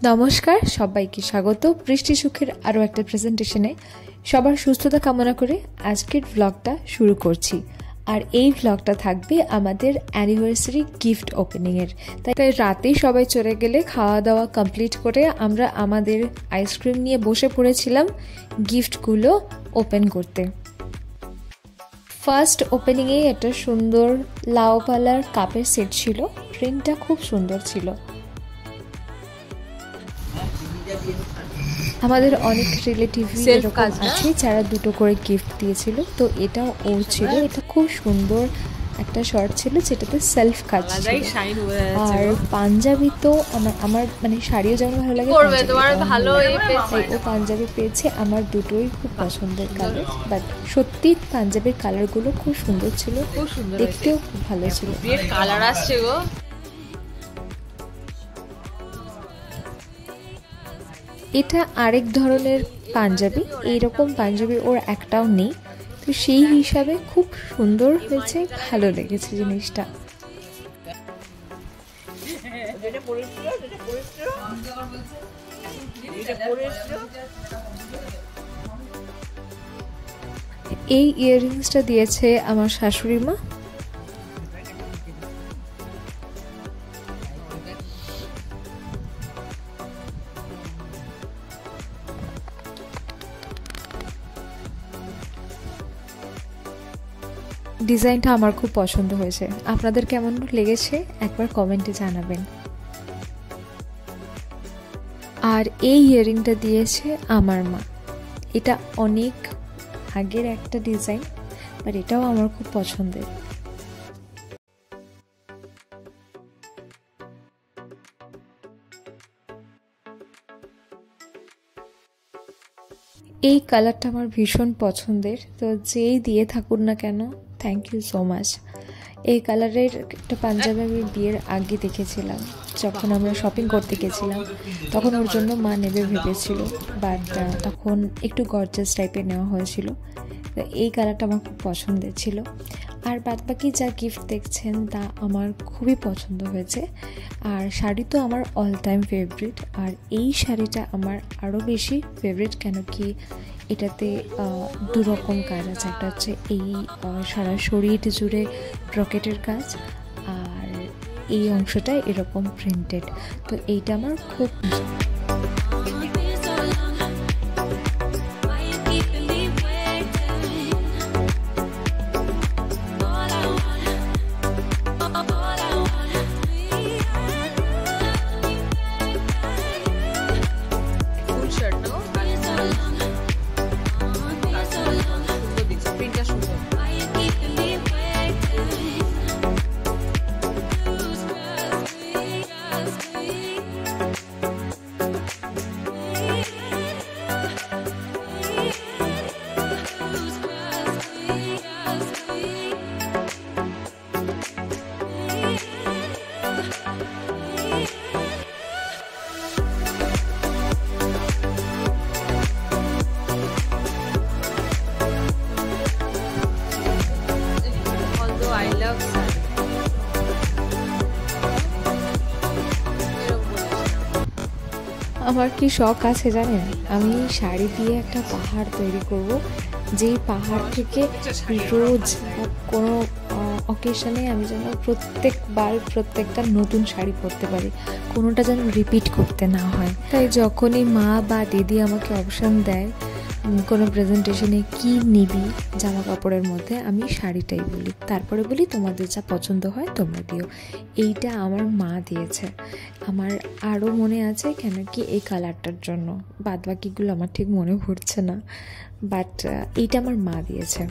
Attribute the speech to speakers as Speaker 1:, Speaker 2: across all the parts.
Speaker 1: নমস্কার, সবাইকে স্বাগত বৃষ্টি সুখের আরও একটা প্রেজেন্টেশনে। সবার সুস্থতা কামনা করে আজকের ব্লগটা শুরু করছি। আর এই ব্লগটা থাকবে আমাদের অ্যানিভার্সারি গিফট ওপেনিংয়ের। তাই রাতেই সবাই চলে গেলে খাওয়া দাওয়া কমপ্লিট করে আমরা আমাদের আইসক্রিম নিয়ে বসে পড়েছিলাম গিফটগুলো ওপেন করতে। ফার্স্ট ওপেনিংয়ে একটা সুন্দর লাউ পালার কাপের সেট ছিল, প্রিন্টটা খুব সুন্দর ছিল। আমাদের অনেক রিলেটিভ এরকম আছে যারা দুটো করে গিফট দিয়েছিল, তো এটা ওর ছিল। এটা খুব সুন্দর একটা শর্ট ছিল যেটাতে সেলফ কাজ ছিল। আর পাঞ্জাবি তো আমার মানে শাড়িও যেমন ভালো লাগে, ও পাঞ্জাবি পেয়েছে। আমার দুটোই খুব পছন্দের কালার, বাট সত্যি পাঞ্জাবির কালারগুলো খুব সুন্দর ছিল, দেখতেও খুব ভালো ছিল।
Speaker 2: কালার আসছে গো।
Speaker 1: এটা আরেক ধরনের পাঞ্জাবি, এইরকম পাঞ্জাবি ওর একটাও নেই, তো সেই হিসাবে খুব সুন্দর হয়েছে, ভালো লেগেছে জিনিসটা। এই ইয়াররিংসটা দিয়েছে আমার শাশুড়ি মা। ডিজাইনটা আমার খুব পছন্দ হয়েছে, আপনাদের কেমন লেগেছে একবার কমেন্টে জানাবেন। আর এই ইয়াররিংটা দিয়েছে আমার মা। এটা অনেক আগের একটা ডিজাইন, বাট এটাও আমার খুব পছন্দের। এই কালারটা আমার ভীষণ পছন্দের, তো যেই দিয়ে থাকুন না কেন থ্যাংক ইউ সো মাচ। এই কালারের একটা পাঞ্জাবি আমি বিয়ের আগে দেখেছিলাম, যখন আমরা শপিং করতে গেছিলাম তখন ওর জন্য মা নেবে ভেবেছিল, বাট তখন একটু গর্জাস টাইপের নেওয়া হয়েছিল। তো এই কালারটা আমার খুব পছন্দের ছিল। আর বাদবাকি যা গিফট দেখছেন তা আমার খুবই পছন্দ হয়েছে। আর শাড়ি তো আমার অল টাইম ফেভারিট, আর এই শাড়িটা আমার আরও বেশি ফেভারিট, কেন কি এটাতে দুরকম কাজ আছে। একটা হচ্ছে এই সারা শরীর জুড়ে ব্রকেটের কাজ, আর এই অংশটা এরকম প্রিন্টেড, তো এইটা আমার খুব আমার কি শখ আছে জানেন, আমি শাড়ি দিয়ে একটা পাহাড় তৈরি করব, যেই পাহাড় থেকে রোজ কোনো অকেশনে আমি যেন প্রত্যেকটা নতুন শাড়ি পরতে পারি, কোনোটা যেন রিপিট করতে না হয়। তাই যখনই মা বা দিদি আমাকে অপশান দেয় কোনো প্রেজেন্টেশনে কি নিবি জামা কাপড়ের মধ্যে, আমি শাড়িটাই বলি, তারপরে বলি তোমাদের যা পছন্দ হয় তোমরা দিও। এইটা আমার মা দিয়েছে। আমার আরও মনে আছে, কেন কি এই কালারটার জন্য, বাদবাকিগুলো আমার ঠিক মনে পড়ছে না, বাট এইটা আমার মা দিয়েছে।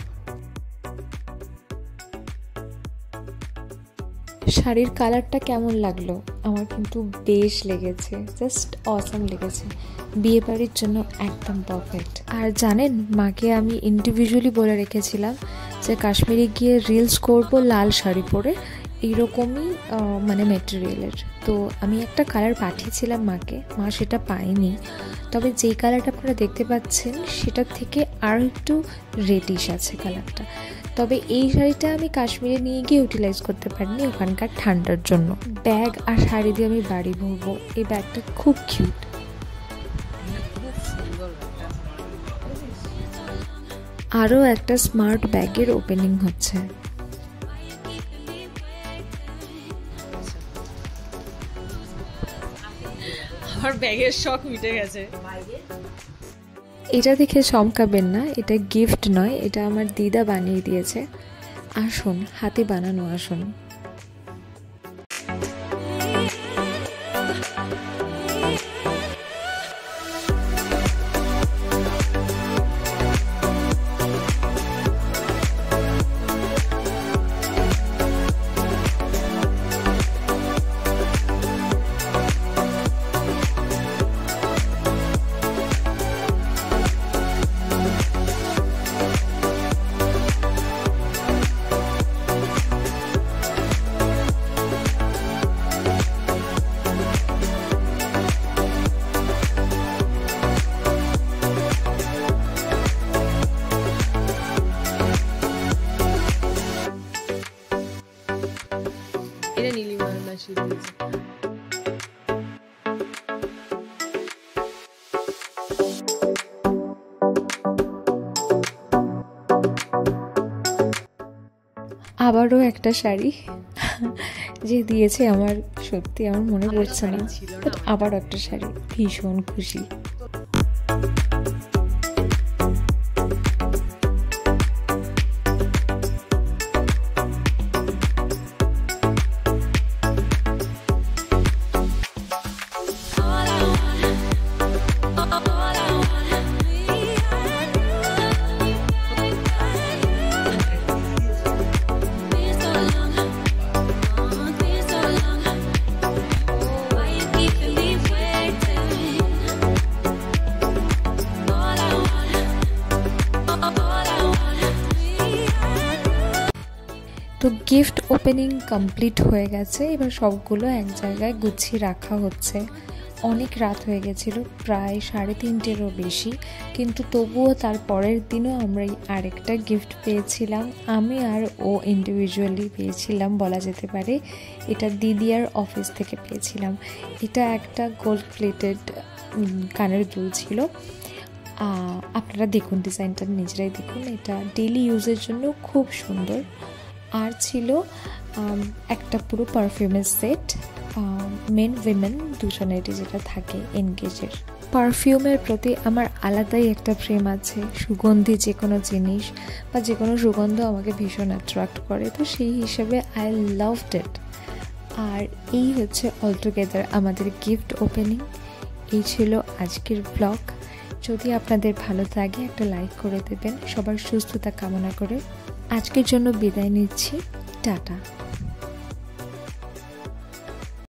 Speaker 1: শাড়ির কালারটা কেমন লাগলো? আমার কিন্তু বেশ লেগেছে, জাস্ট অসাম লেগেছে, বিয়ে বাড়ির জন্য একদম পারফেক্ট। আর জানেন, মাকে আমি ইন্ডিভিজুয়ালি বলে রেখেছিলাম যে কাশ্মীরে গিয়ে রিলস করব লাল শাড়ি পরে, এইরকমই মানে মেটেরিয়ালের। তো আমি একটা কালার পাঠিয়েছিলাম মাকে, মা সেটা পায়নি, তবে যেই কালারটা আপনারা দেখতে পাচ্ছেন সেটার থেকে আর একটু রেডিশ আছে কালারটা। তবে এই শাড়িটা আমি কাশ্মীরে নিয়ে গিয়ে ইউটিলাইজ করতে পারিনি ওখানকার ঠান্ডার জন্য। ব্যাগ আর শাড়ি দিয়ে আমি বাড়ি ভরবো। এই ব্যাগটা খুব কিউট। আরও একটা স্মার্ট ব্যাগের ওপেনিং হচ্ছে।
Speaker 2: আমার ব্যাগের শখ মিটে গেছে।
Speaker 1: এটা দেখে চমকাবেন না, এটা গিফট নয়, এটা আমার দিদা বানিয়ে দিয়েছে। আসুন, হাতে বানানো আসুন।
Speaker 2: এটা নীলিমার মাসি দিয়েছে।
Speaker 1: আবারও একটা শাড়ি যে দিয়েছে আমার সত্যি আমার মনে পড়ছে না, বাট আবারও একটা শাড়ি, ভীষণ খুশি। তো গিফট ওপেনিং কমপ্লিট হয়ে গেছে, এবার সবগুলো এক জায়গায় গুছিয়ে রাখা হচ্ছে। অনেক রাত হয়ে গেছিলো, প্রায় 3:30-এরও বেশি, কিন্তু তবুও তার পরের দিনও আমরা আরেকটা গিফট পেয়েছিলাম। আমি আর ও ইন্ডিভিজুয়ালি পেয়েছিলাম বলা যেতে পারে। এটা দিদিয়ার অফিস থেকে পেয়েছিলাম। এটা একটা গোল্ড প্লেটেড কানের দুল ছিল। আপনারা দেখুন, ডিজাইনটা নিজেরাই দেখুন। এটা ডেইলি ইউজের জন্য খুব সুন্দর। আর ছিল একটা পুরো পারফিউমের সেট, মেন উইমেন দুজনেরই যেটা থাকে এনগেজের। পারফিউমের প্রতি আমার আলাদাই একটা প্রেম আছে। সুগন্ধি যে কোনো জিনিস বা যে কোনো সুগন্ধ আমাকে ভীষণ অ্যাট্রাক্ট করে, তো সেই হিসেবে আই লাভড ইট। আর এই হচ্ছে অলটুগেদার আমাদের গিফট ওপেনিং। এই ছিল আজকের ব্লগ। যদি আপনাদের ভালো লাগে একটা লাইক করে দেবেন। সবার সুস্থতা কামনা করে আজকের জন্য বিদায় নিচ্ছি। টাটা।